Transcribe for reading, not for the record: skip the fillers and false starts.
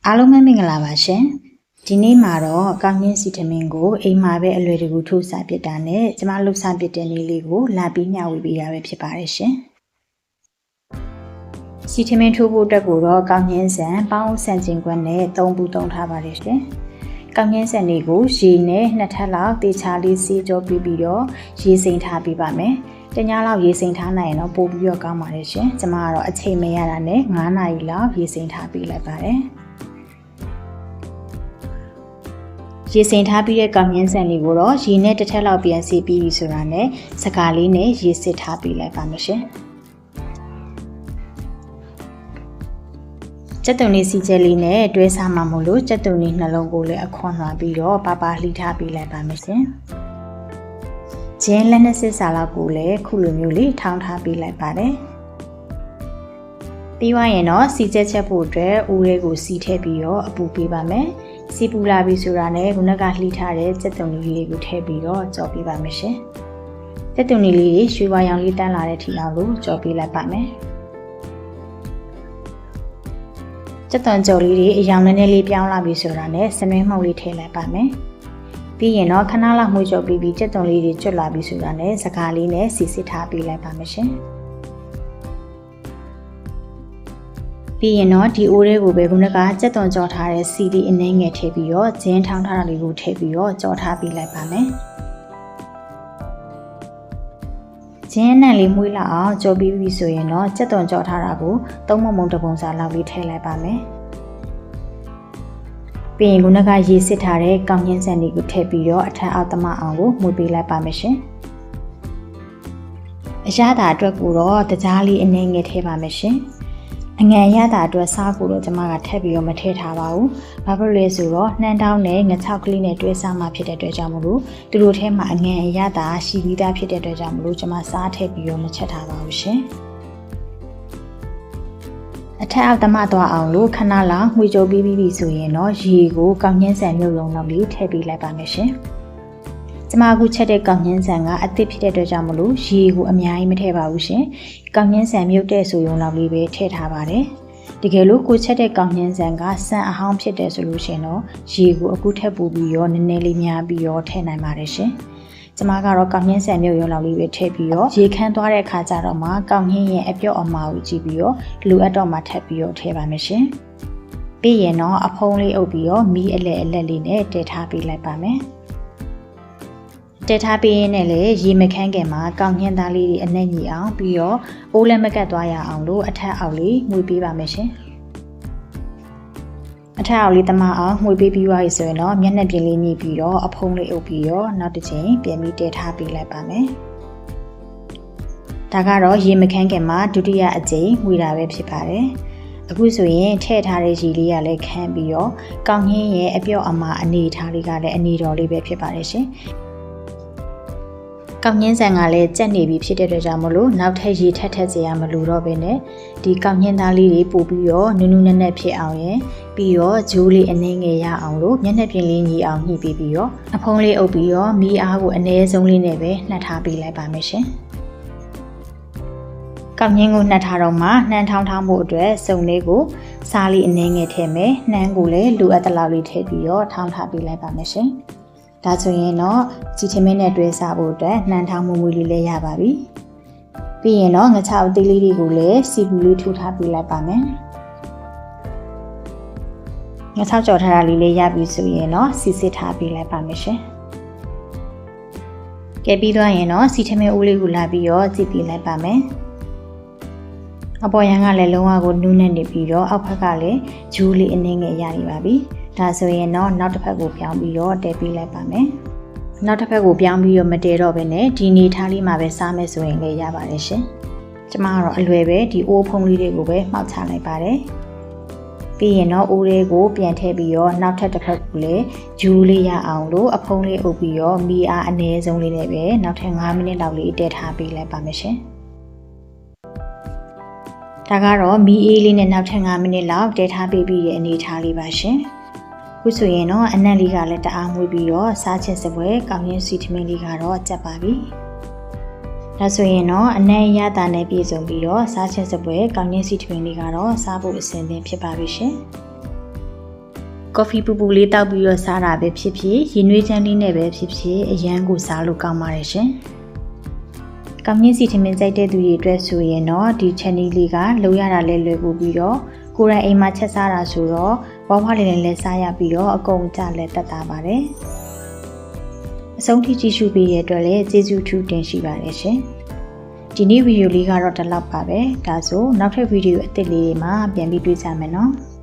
အားလုံးပဲမင်္ဂလာပါရှင်ဒီနေ့မှာတော့ကောင်းချင်းစီထမင်းကိုအိမ်မှာပဲအလွယ်တကူထိုးစားပစ်တာနဲ့ကျမလှုပ်စားပစ်တဲ့နည်းလေးကိုလာပြီးမျှဝေပေးတာပဲဖြစ်ပါတယ်ရှင်စီထမင်းထိုးဖို့အတွက်ကိုတော့ကောင်းချင်းဆန်ပေါင်းဆန်ကျင်ခွက်နဲ့3ပူသုံးထားပါတယ်ရှင်ကောင်းချင်းဆန်တွေကိုရေနဲ့2ထပ်လောက်တေချာလေးစီကြောပြီးတော့ရေစိမ်ထားပေးပါမယ်တညလောက်ရေစိမ်ထားနိုင်ရင်တော့ပို့ပြီးတော့ကောင်းပါတယ်ရှင်ကျမကတော့အချိန်မရတာနဲ့9နာရီလောက်ရေစိမ်ထားပေးလိုက်ပါတယ်ရေစိမ်ထားပြီးတဲ့ကောင်းချင်းဆန်လေးကိုတော့ရေနဲ့တစ်ထပ်လောက်ပြန်စီပြီးပြီဆိုတာနဲ့စကားလေးနဲ့ရေစစ်ထားပေးလိုက်ပါမယ်ရှင်ကျက်သွန်လေးစီကျဲလေးနဲ့တွဲစားမှာမို့လို့ကျက်သွန်လေးနှလုံးကိုလည်းအခွန်လွှာပြီးတော့ပါပါလှီထားပေးလိုက်ပါမယ်ရှင်ကျင်းလက်နဲ့စစ်စာလောက်ကိုလည်းခုလိုမျိုးလေးထောင်းထားပေးလိုက်ပါတယ်ပြီးွားရင်တော့စီကျက်ချက်ဖို့အတွက်ဦးရဲကိုစီထည့်ပြီးတော့အပူပေးပါမယ်စီပူလာပြီဆိုတာနဲ့ခုနကလှီထားတဲ့ကျက်သွန်လေးကိုထည့်ပြီးတော့ကြော်ပေးပါမယ်ရှင်ကျက်သွန်လေးတွေရွှေဝါရောင်လေးတန်းလာတဲ့ထိအောင်လို့ကြော်ပေးလိုက်ပါမယ်ကျက်သွန်ကြော်လေးတွေအရောင်နည်းနည်းလေးပြောင်းလာပြီဆိုတာနဲ့စနွေးမှုန့်လေးထည့်လိုက်ပါမယ်ပြီးရင်တော့ခဏလောက်မှုကြော်ပြီးကျက်သွန်လေးတွေကျွတ်လာပြီဆိုတာနဲ့စကားလေးနဲ့စီစစ်ထားပေးလိုက်ပါမယ်ရှင်ပြီးရင်တော့ဒီအိုးလေးကိုပဲခုနကကြက်သွန်ကြော်ထားတဲ့စီဒီအနှဲငယ်ထည့်ပြီးတော့ဂျင်းထောင်းထားတာလေးကိုထည့်ပြီးတော့ကြော်ထားပေးလိုက်ပါမယ်ဂျင်းနဲ့လေးမွှေးလောက်အောင်ကြော်ပြီးပြီဆိုရင်တော့ကြက်သွန်ကြော်ထားတာကိုသုံးမုံတပုံစာလောက်လေးထည့်လိုက်ပါမယ်ပြီးရင်ခုနကရေစစ်ထားတဲ့ကောင်းချင်းဆန်လေးကိုထည့်ပြီးတော့အထက်အောက်သမအောင်ကိုမှုပေးလိုက်ပါမယ်ရှင်အရသာအတွက်ကိုတော့တကြားလေးအနှဲငယ်ထည့်ပါမယ်ရှင်အငန်ရတာအတွက်စားကိုတော့ကျွန်မကထည့်ပြီးတော့မထည့်ထားပါဘူး။ဘာဖြစ်လို့လဲဆိုတော့နှမ်းတောင်းနဲ့ငချောက်ကလေးနဲ့တွဲစားမှဖြစ်တဲ့အတွက်ကြောင့်မလို့ဒီလိုထဲမှာအငန်ရတာရှိပြီးသားဖြစ်တဲ့အတွက်ကြောင့်မလို့ကျွန်မစားထည့်ပြီးတော့မချက်ထားပါဘူးရှင်။အထက်အောက်သမသွားအောင်လို့ခဏလောက်ငွေကြိုပြီးပြီဆိုရင်တော့ရေကိုကောင်းချင်းဆန်မြုပ်ရုံလောက်လေးထည့်ပေးလိုက်ပါမယ်ရှင်။ကျမအခုချက်တဲ့ကောင်းချင်းဆန်ကအသစ်ဖြစ်တဲ့အတွက်ကြောင့်မလို့ရေကိုအများကြီးမထည့်ပါဘူးရှင်။ကောင်းချင်းဆန်မြုပ်တဲ့ဆိုရုံလောက်လေးပဲထည့်ထားပါတယ်။တကယ်လို့ကိုချက်တဲ့ကောင်းချင်းဆန်ကဆန်အဟောင်းဖြစ်တဲ့ဆိုလို့ရှင်တော့ရေကိုအခုထည့်ပူပြီးရောနည်းနည်းလေးများပြီးရောထည့်နိုင်ပါတယ်ရှင်။ကျမကတော့ကောင်းချင်းဆန်မြုပ်ရုံလောက်လေးပဲထည့်ပြီးရောရေခမ်းသွားတဲ့အခါကျတော့မှကောင်းချင်းရဲ့အပြော့အမာကိုကြည့်ပြီးရောလိုအပ်တော့မှထပ်ပြီးရောထည့်ပါမယ်ရှင်။ပြီးရင်တော့အဖုံးလေးအုပ်ပြီးရောမီးအလက်လေးနဲ့တည်ထားပေးလိုက်ပါမယ်။တဲထားပေးရင်းနဲ့လည်းရေမခမ်းခင်မှာကောင်းညင်းသားလေးတွေအနှဲ့ညီအောင်ပြီးတော့အိုးလည်းမကတ်သွားရအောင်လို့အထက်အောက်လေးငွေပေးပါမယ်ရှင်အထက်အောက်လေးတမအောင်ငွေပေးပြီးသွားပြီဆိုရင်တော့မျက်နှာပြင်လေးညှိပြီးတော့အဖုံးလေးအုပ်ပြီးတော့နောက်တစ်ချိန်ပြန်ပြီးတဲထားပေးလိုက်ပါမယ်ဒါကတော့ရေမခမ်းခင်မှာဒုတိယအကြိမ်ငွေတာပဲဖြစ်ပါတယ်အခုဆိုရင်ထည့်ထားတဲ့ရေလေးကလည်းခမ်းပြီးတော့ကောင်းညင်းရဲ့အပြော့အမာအနေထားလေးကလည်းအနေတော်လေးပဲဖြစ်ပါတယ်ရှင်ကောင်းညင်းဆန်ကလည်းကြက်နေပြီဖြစ်တဲ့အတွက်ကြောင့်မလို့နောက်ထပ်ရေထပ်စေရမလို့တော့ပဲနဲ့ဒီကောင်းညင်းသားလေးတွေပို့ပြီးတော့နူးနူးနဲ့ဖြစ်အောင်ရင်ပြီးတော့ဂျိုးလေးအနှင်းငယ်ရအောင်လို့မျက်နှာပြင်လေးညီအောင်ညှိပေးပြီးတော့အဖုံးလေးအုပ်ပြီးတော့မီးအားကိုအနည်းဆုံးလေးနဲ့ပဲနှက်ထားပေးလိုက်ပါမယ်ရှင်ကောင်းညင်းကိုနှက်ထားတော့မှနှမ်းထောင်းဖို့အတွက်စုံလေးကိုစားလေးအနှင်းငယ်ထည့်မယ်နှမ်းကိုလည်းလိုအပ်တဲ့လောက်လေးထည့်ပြီးတော့ထောင်းထားပေးလိုက်ပါမယ်ရှင်ဒါဆိုရင်တော့ជីထမင်းနဲ့တွဲစားဖို့အတွက်နှမ်းထောင်းမှုမွေးလေးလည်းရပါပြီ။ပြီးရင်တော့ငချောက်အသေးလေးတွေကိုလည်းစီပူလေးထိုးထားပေးလိုက်ပါမယ်။ငချောက်ကြော်ထားတာလေးလည်းရပြီဆိုရင်တော့စီစစ်ထားပေးလိုက်ပါမယ်ရှင်။ကဲပြီးသွားရင်တော့စီထမင်းဦးလေးကိုလာပြီးတော့ကြည့်ပေးလိုက်ပါမယ်။အပေါ်ရန်ကလည်းလုံးဝကိုနူးနေပြီးတော့အောက်ဘက်ကလည်းဂျူးလေးအနှင်းငယ်ရနေပါပြီ။ဒါဆိုရင်တော့နောက်တစ်ဖက်ကိုပြောင်းပြီးတော့တည်ပေးလိုက်ပါမယ်။နောက်တစ်ဖက်ကိုပြောင်းပြီးတော့မတည်တော့ဘဲနဲ့ဒီနေထားလေးမှာပဲစားမယ်ဆိုရင်လည်းရပါတယ်ရှင်။ကျမကတော့အလွယ်ပဲဒီအိုးဖုံးလေးတွေကိုပဲမှောက်ချလိုက်ပါတယ်။ပြီးရင်တော့အိုးလေးကိုပြန်ထည့်ပြီးတော့နောက်ထပ်တစ်ဖက်ကိုလည်းဂျူးလေးရအောင်လို့အဖုံးလေးအုပ်ပြီးတော့မီးအားအနည်းဆုံးလေးနဲ့ပဲနောက်ထပ်9မိနစ်လောက်လေးတည်ထားပေးလိုက်ပါမယ်ရှင်။ဒါကတော့မီးအေးလေးနဲ့နောက်ထပ်9မိနစ်လောက်တည်ထားပေးပြီးတဲ့အနေထားလေးပါရှင်။ခုဆိုရင်တော့အနက်လေးကလည်းတအားမွေးပြီးတော့စားချင်စပွဲကောင်းရင်စီထမင်းလေးကတော့ကြက်ပါပြီ။ဒါဆိုရင်တော့အနက်ရတာနဲ့ပြည့်စုံပြီးတော့စားချင်စပွဲကောင်းရင်စီထမင်းလေးကတော့စားဖို့အဆင်သင့်ဖြစ်ပါပြီရှင်။ ကော်ဖီပူပူလေးတောက်ပြီးတော့စားတာပဲဖြစ်ဖြစ်ရေနွေးချမ်းလေးနဲ့ပဲဖြစ်ဖြစ်အရန်ကိုစားလို့ကောင်းပါတယ်ရှင်။ကောင်းမြင့်စီထမင်းကြိုက်တဲ့သူတွေအတွက်ဆိုရင်တော့ဒီ channel လေးကလုံးရတာလဲလွယ်ကူပြီးတော့ကိုယ်တိုင်အိမ်မှာချက်စားတာဆိုတော့ဝါးဝါးလေးနဲ့လဲစားရပြီးတော့အကုန်ကြလဲတတ်တာပါတယ်။အဆုံးထိကြည့်ရှုပေးရတဲ့အတွက်လည်းကျေးဇူးထူးတင်ရှိပါတယ်ရှင်။ဒီနေ့ဗီဒီယိုလေးကတော့ဒီလောက်ပါပဲ။ဒါဆိုနောက်ထပ်ဗီဒီယိုအသစ်လေးတွေမှာပြန်ပြီးတွေ့ကြမယ်နော်။